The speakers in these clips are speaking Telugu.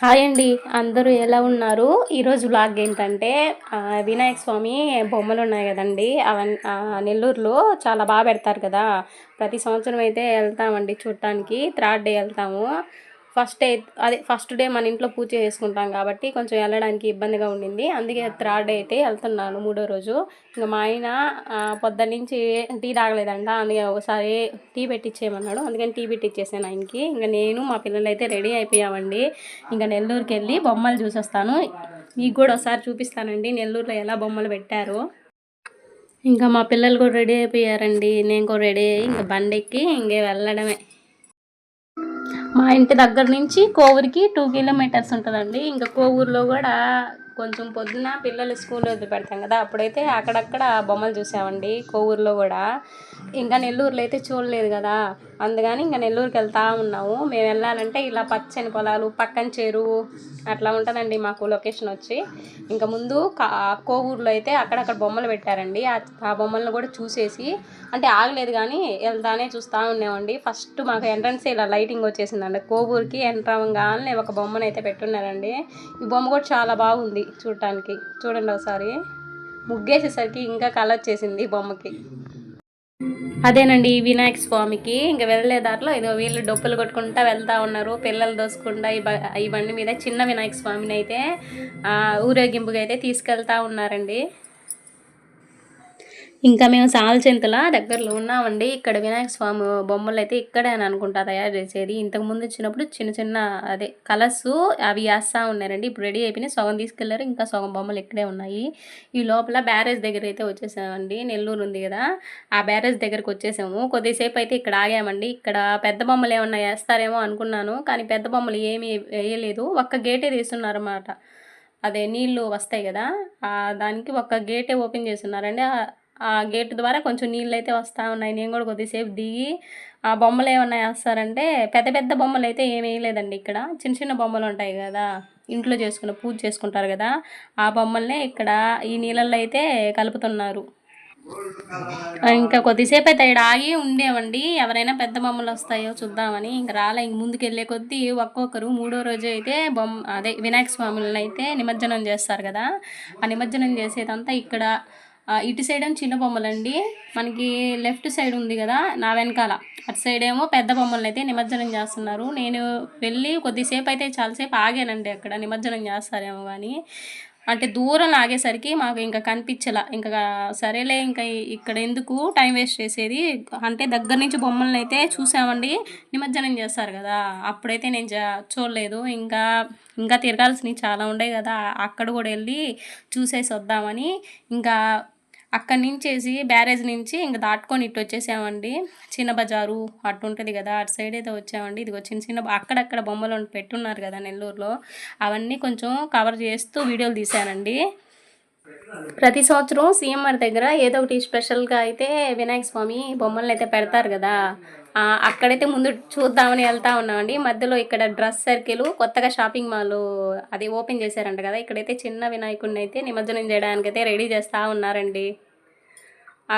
హాయ్ అండి. అందరూ ఎలా ఉన్నారు? ఈరోజు వ్లాగ్ ఏంటంటే వినాయక స్వామి బొమ్మలున్నాయి గదండీ! నెల్లూరులో చాలా పెడతారు కదా! ప్రతి సంవత్సరం అయితే ఎళ్తామండి చూడటానికి. థర్డ్ డే ఎళ్తాము. ఫస్ట్ డే మన ఇంట్లో పూజ చేసుకుంటాం కాబట్టి కొంచెం వెళ్ళడానికి ఇబ్బందిగా ఉండింది. అందుకే థర్డ్ డే అయితే వెళ్తున్నాను మూడో రోజు. ఇంక మా ఆయన పొద్దున్నుంచి టీ తాగలేదంట. అందుకే ఒకసారి టీ పెట్టిచ్చేయమన్నాడు. అందుకని టీ పెట్టిచ్చేసాను ఆయనకి. ఇంక నేను మా పిల్లలైతే రెడీ అయిపోయామండి. ఇంక నెల్లూరుకి వెళ్ళి బొమ్మలు చూసొస్తాను. మీకు కూడా ఒకసారి చూపిస్తానండి నెల్లూరులో ఎలా బొమ్మలు పెట్టారో. ఇంకా మా పిల్లలు కూడా రెడీ అయిపోయారండి. నేను కూడా రెడీ అయ్యి ఇంక బండెక్కి ఇంకే వెళ్ళడమే. మా ఇంటి దగ్గర నుంచి కోవూరుకి 2 కిలోమీటర్స్ ఉంటుందండి. ఇంకా కోవూరులో కూడా కొంచెం పొద్దున పిల్లలు స్కూల్ వదిలిపెడతాం కదా, అప్పుడైతే అక్కడక్కడ బొమ్మలు చూసామండి కోవూరులో కూడా. ఇంకా నెల్లూరులో అయితే చూడలేదు కదా, అందుకని ఇంకా నెల్లూరుకి వెళ్తా ఉన్నాము. మేము వెళ్ళాలంటే ఇలా పచ్చని పొలాలు, పక్కన చెరువు అట్లా ఉంటుందండి మాకు లొకేషన్ వచ్చి. ఇంకా ముందు కోవూరులో అయితే అక్కడక్కడ బొమ్మలు పెట్టారండి. ఆ బొమ్మలను కూడా చూసేసి అంటే ఆగలేదు కానీ వెళ్తానే చూస్తూ ఉన్నామండి. ఫస్ట్ మాకు ఎంట్రన్స్ ఇలా లైటింగ్ వచ్చేసిందండి. కోవూరుకి ఎంటర్ అవ్వగానే ఒక బొమ్మను అయితే పెట్టున్నారండి. ఈ బొమ్మ కూడా చాలా బాగుంది చూడటానికి. చూడండి ఒకసారి. ముగ్గేసేసరికి ఇంకా కలర్ వచ్చేసింది ఈ బొమ్మకి. అదేనండి వినాయక స్వామికి ఇంకా వెళ్ళే దారిలో ఏదో వీళ్ళు డొప్పులు కొట్టుకుంటా వెళ్తూ ఉన్నారు. పిల్లలు దోసుకుంటా ఈ బండి మీద చిన్న వినాయక స్వామిని అయితే ఊరేగింపుగా అయితే తీసుకెళ్తా ఉన్నారండి. ఇంకా మేము సాల్చెంతల దగ్గరలో ఉన్నామండి. ఇక్కడ వినాయక స్వామి బొమ్మలు అయితే ఇక్కడే అని అనుకుంటా తయారు చేసేది. ఇంతకుముందు వచ్చినప్పుడు చిన్న చిన్న కలర్స్ అవి వేస్తూ ఉన్నారండి. ఇప్పుడు రెడీ అయిపోయినాయి. సగం తీసుకెళ్లారు, ఇంకా సగం బొమ్మలు ఇక్కడే ఉన్నాయి. ఈ లోపల బ్యారేజ్ దగ్గర అయితే వచ్చేసామండి. నెల్లూరు ఉంది కదా, ఆ బ్యారేజ్ దగ్గరకు వచ్చేసాము. కొద్దిసేపు అయితే ఇక్కడ ఆగామండి. ఇక్కడ పెద్ద బొమ్మలు ఏమన్నా వేస్తారేమో అనుకున్నాను, కానీ పెద్ద బొమ్మలు ఏమీ వేయలేదు. ఒక్క గేటే తీస్తున్నారన్నమాట. అదే నీళ్ళు వస్తాయి కదా, దానికి ఒక్క గేటే ఓపెన్ చేస్తున్నారండి. ఆ గేట్ ద్వారా కొంచెం నీళ్ళు అయితే వస్తూ ఉన్నాయి. నేను కూడా కొద్దిసేపు దిగి ఆ బొమ్మలు ఏమన్నా వేస్తారంటే పెద్ద పెద్ద బొమ్మలు అయితే ఏమి వేయలేదండి. ఇక్కడ చిన్న చిన్న బొమ్మలు ఉంటాయి కదా, ఇంట్లో చేసుకున్న పూజ చేసుకుంటారు కదా, ఆ బొమ్మల్నే ఇక్కడ ఈ నీళ్ళల్లో అయితే కలుపుతున్నారు. ఇంకా కొద్దిసేపు అయితే ఇక్కడ ఆగి ఉండేవండి. ఎవరైనా పెద్ద బొమ్మలు వస్తాయో చూద్దామని. ఇంక రాలే. ఇంక ముందుకు వెళ్ళే కొద్దీ ఒక్కొక్కరు మూడో రోజు అయితే వినాయక స్వాములను అయితే నిమజ్జనం చేస్తారు కదా, ఆ నిమజ్జనం చేసేదంతా ఇక్కడ ఇటు సైడ్ ఏమో చిన్న బొమ్మలండి, మనకి లెఫ్ట్ సైడ్ ఉంది కదా నా వెనకాల, అటు సైడ్ ఏమో పెద్ద బొమ్మలను అయితే నిమజ్జనం చేస్తున్నారు. నేను వెళ్ళి కొద్దిసేపు అయితే చాలాసేపు ఆగానండి. అక్కడ నిమజ్జనం చేస్తారేమో కానీ అంటే దూరం ఆగేసరికి మాకు ఇంకా కనిపించలా. ఇంకా సరేలే, ఇంకా ఇక్కడ ఎందుకు టైం వేస్ట్ చేసేది అంటే దగ్గర నుంచి బొమ్మలను అయితే చూసామండి. నిమజ్జనం చేస్తారు కదా, అప్పుడైతే నేను చూడలేదు. ఇంకా తిరగాల్సినవి చాలా ఉండే కదా, అక్కడ కూడా వెళ్ళి చూసేసి వద్దామని ఇంకా అక్కడి నుంచేసి బ్యారేజ్ నుంచి ఇంకా దాటుకొని ఇటు వచ్చేసామండి. చిన్న బజారు అటు ఉంటుంది కదా, అటు సైడ్ అయితే వచ్చామండి. ఇది చిన్న చిన్న అక్కడక్కడ బొమ్మలు పెట్టున్నారు కదా నెల్లూరులో, అవన్నీ కొంచెం కవర్ చేస్తూ వీడియోలు తీశానండి. ప్రతి సంవత్సరం సీఎంఆర్ దగ్గర ఏదో ఒకటి స్పెషల్గా అయితే వినాయక స్వామి బొమ్మలను అయితే పెడతారు కదా, అక్కడైతే ముందు చూద్దామని వెళ్తా ఉన్నామండి. మధ్యలో ఇక్కడ డ్రెస్ సర్కిల్ కొత్తగా షాపింగ్ మాల్ అది ఓపెన్ చేశారంట కదా, ఇక్కడైతే చిన్న వినాయకుడిని అయితే నిమజ్జనం చేయడానికైతే రెడీ చేస్తూ ఉన్నారండి.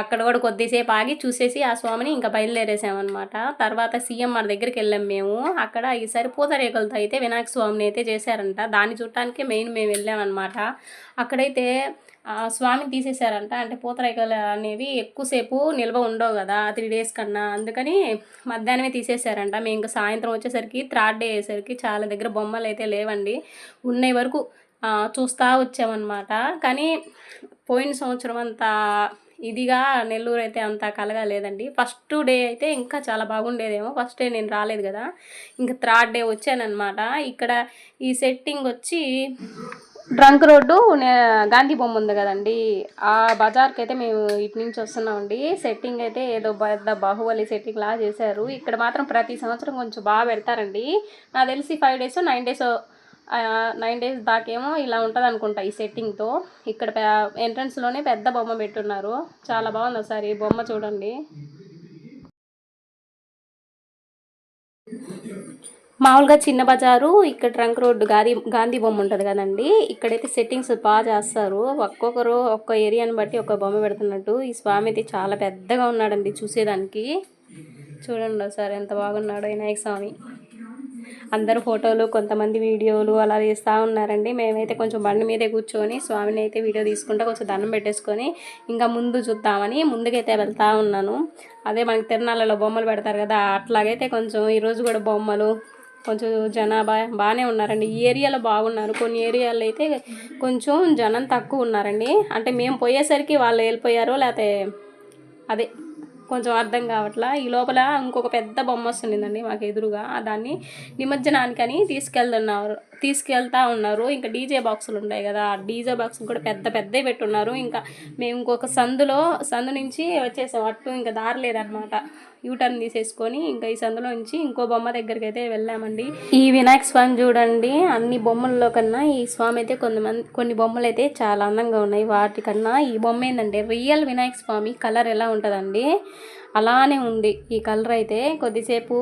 అక్కడ కూడా కొద్దిసేపు ఆగి చూసేసి ఆ స్వామిని ఇంకా బయలుదేరేసామన్నమాట. తర్వాత సీఎంఆర్ దగ్గరికి వెళ్ళాం మేము. అక్కడ ఈసారి పూతరేకులతో అయితే వినాయక స్వామిని అయితే చేశారంట. దాన్ని చూడటానికే మెయిన్ మేము వెళ్ళామన్నమాట. అక్కడైతే స్వామిని తీసేశారంట. అంటే పూతరేకులు అనేవి ఎక్కువసేపు నిల్వ ఉండవు కదా 3 days కన్నా, అందుకని మధ్యాహ్నమే తీసేశారంట. మేము ఇంకా సాయంత్రం వచ్చేసరికి థర్డ్ డే అయ్యేసరికి చాలా దగ్గర బొమ్మలు అయితే లేవండి. ఉన్నాయి వరకు చూస్తూ వచ్చామన్నమాట. కానీ పోయిన సంవత్సరం అంతా ఇదిగా నెల్లూరు అయితే అంత కలగలేదండి. ఫస్ట్ డే అయితే ఇంకా చాలా బాగుండేదేమో. ఫస్ట్ డే నేను రాలేదు కదా, ఇంకా థర్డ్ డే వచ్చానమాట. ఇక్కడ ఈ సెట్టింగ్ వచ్చి ట్రంక్ రోడ్డు గాంధీ బొమ్మ ఉంది కదండి, ఆ బజార్కి అయితే మేము ఇటు నుంచి వస్తున్నామండి. సెట్టింగ్ అయితే ఏదో పెద్ద బాహుబలి సెట్టింగ్ లాగా చేశారు. ఇక్కడ మాత్రం ప్రతి సంవత్సరం కొంచెం బాగా పెడతారండి. నాకు తెలిసి 5 days 9 days దాకేమో ఇలా ఉంటుంది అనుకుంటా ఈ సెట్టింగ్తో. ఇక్కడ ఎంట్రన్స్లోనే పెద్ద బొమ్మ పెట్టున్నారు. చాలా బాగుంది. ఒకసారి బొమ్మ చూడండి. మామూలుగా చిన్న బజారు, ఇక్కడ ట్రంక్ రోడ్డు గాంధీ బొమ్మ ఉంటుంది కదండి, ఇక్కడైతే సెట్టింగ్స్ బాగా చేస్తారు. ఒక్కొక్కరు ఒక్క ఏరియాని బట్టి ఒక్క బొమ్మ పెడుతున్నట్టు. ఈ స్వామి అయితే చాలా పెద్దగా ఉన్నాడండి చూసేదానికి. చూడండి ఒకసారి ఎంత బాగున్నాడో వినాయక స్వామి. అందరూ ఫోటోలు, కొంతమంది వీడియోలు అలా తీస్తూ ఉన్నారండి. మేమైతే కొంచెం బండి మీదే కూర్చొని స్వామిని అయితే వీడియో తీసుకుంటా కొంచెం దండం పెట్టేసుకొని ఇంకా ముందు చూద్దామని ముందుకైతే వెళ్తూ ఉన్నాను. అదే మనకి తిరునాళ్ళలో బొమ్మలు పెడతారు కదా, అట్లాగైతే కొంచెం ఈరోజు కూడా బొమ్మలు కొంచెం జనాభా బాగానే ఉన్నారండి. ఈ ఏరియాలో బాగున్నారు. కొన్ని ఏరియాలో అయితే కొంచెం జనం తక్కువ ఉన్నారండి. అంటే మేము పోయేసరికి వాళ్ళు వెళ్ళిపోయారో లేకపోతే అదే కొంచెం అర్థం కావట్లా. ఈ లోపల ఇంకొక పెద్ద బొమ్మ వస్తుందండి మాకు ఎదురుగా. దాన్ని నిమజ్జనానికని తీసుకెళ్తా ఉన్నారు. ఇంకా డీజే బాక్సులు ఉంటాయి కదా, ఆ డీజే బాక్సులు కూడా పెద్ద పెద్దవి పెట్టున్నారు. ఇంకా మేము ఇంకొక సందు నుంచి వచ్చేసాం. అట్టు ఇంకా దారి లేదనమాట. యూటర్న్ తీసేసుకొని ఇంకా ఈ సందులో నుంచి ఇంకో బొమ్మ దగ్గరికి అయితే వెళ్ళామండి. ఈ వినాయక స్వామి చూడండి, అన్ని బొమ్మల్లో కన్నా ఈ స్వామి అయితే కొన్ని బొమ్మలు అయితే చాలా అందంగా ఉన్నాయి. వాటికన్నా ఈ బొమ్మ ఏంటంటే రియల్ వినాయక స్వామి కలర్ ఎలా ఉంటుందండి అలానే ఉంది ఈ కలర్ అయితే. కొద్దిసేపు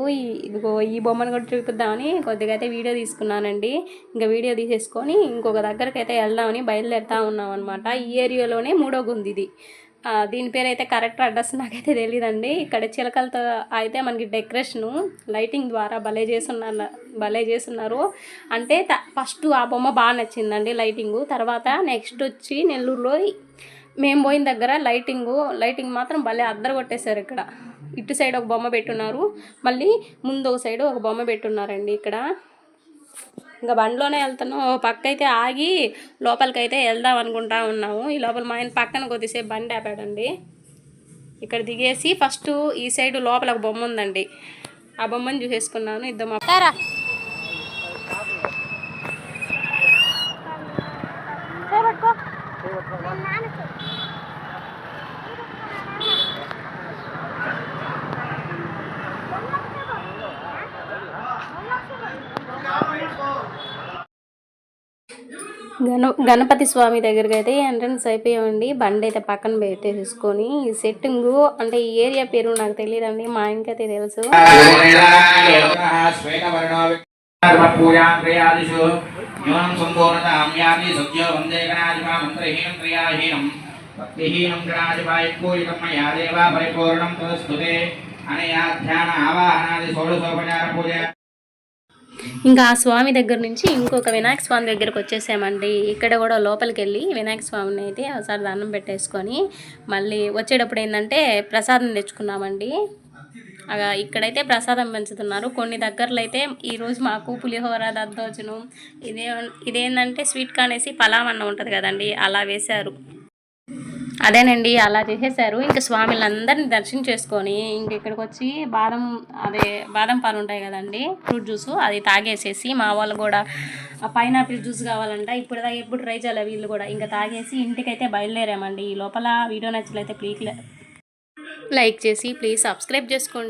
ఇదిగో ఈ బొమ్మను కూడా చూపిద్దామని కొద్దిగా అయితే వీడియో తీసుకున్నానండి. ఇంకా వీడియో తీసేసుకొని ఇంకొక దగ్గరికి అయితే వెళ్దామని బయలుదేరుతా ఉన్నాం అనమాట. ఈ ఏరియాలోనే 3వ గుంది ఇది. దీని పేరు అయితే కరెక్ట్ అడ్రస్ నాకైతే తెలియదండి. ఇక్కడ చిలకలతో అయితే మనకి డెకరేషను లైటింగ్ ద్వారా భలే చేస్తున్నారు. అంటే ఫస్ట్ ఆ బొమ్మ బాగా నచ్చిందండి లైటింగు. తర్వాత నెక్స్ట్ వచ్చి నెల్లూరులో మేము పోయిన దగ్గర లైటింగ్ మాత్రం భలే అద్దరు కొట్టేశారు. ఇక్కడ ఇటు సైడ్ ఒక బొమ్మ పెట్టున్నారు, మళ్ళీ ముందు ఒక సైడ్ ఒక బొమ్మ పెట్టున్నారండి. ఇక్కడ ఇంకా బండిలోనే వెళ్తున్నాం. పక్క అయితే ఆగి లోపలికైతే వెళ్దాం అనుకుంటా ఉన్నాము. ఈ లోపల మా ఆయన పక్కన కొద్దిసేపు బండి ఆపాడండి. ఇక్కడ దిగేసి ఫస్ట్ ఈ సైడ్ లోపల ఒక బొమ్మ ఉందండి, ఆ బొమ్మను చూసేసుకున్నాను. ఇద్దరు మా గణపతి స్వామి దగ్గరికి అయితే ఎంట్రన్స్ అయిపోయామండి. బండి అయితే పక్కన పెట్టేసుకొని ఈ సెట్టింగ్ అంటే ఈ ఏరియా పేరు నాకు తెలియదండి, మా ఆయనకైతే తెలుసు. ఇంకా ఆ స్వామి దగ్గర నుంచి ఇంకొక వినాయక స్వామి దగ్గరకు వచ్చేసామండి. ఇక్కడ కూడా లోపలికి వెళ్ళి వినాయక స్వామిని అయితే ఒకసారి దండం పెట్టేసుకొని మళ్ళీ వచ్చేటప్పుడు ఏంటంటే ప్రసాదం తెచ్చుకున్నామండి. ఇక్కడైతే ప్రసాదం పెంచుతున్నారు. కొన్ని దగ్గరలో అయితే ఈరోజు మాకు పులిహోర, దద్దోజనం, ఇదేంటంటే స్వీట్ కార్న్ వేసి పలావ్ అన్నం ఉంటుంది కదండి, అలా వేశారు. అదేనండి అలా చేసేసారు. ఇంకా స్వామిలందరినీ దర్శనం చేసుకొని ఇంక ఇక్కడికి వచ్చి బాదం పాలు ఉంటాయి కదండి, ఫ్రూట్ జ్యూస్ అది తాగేసేసి మా వాళ్ళు కూడా పైనాపిల్ జ్యూస్ కావాలంట. ఎప్పుడు ట్రై చేయాలి వీళ్ళు కూడా. ఇంకా తాగేసి ఇంటికైతే బయలుదేరామండి. ఈ లోపల వీడియో నచ్చినట్లయితే ప్లీజ్ లైక్ చేసి ప్లీజ్ సబ్స్క్రైబ్ చేసుకోండి.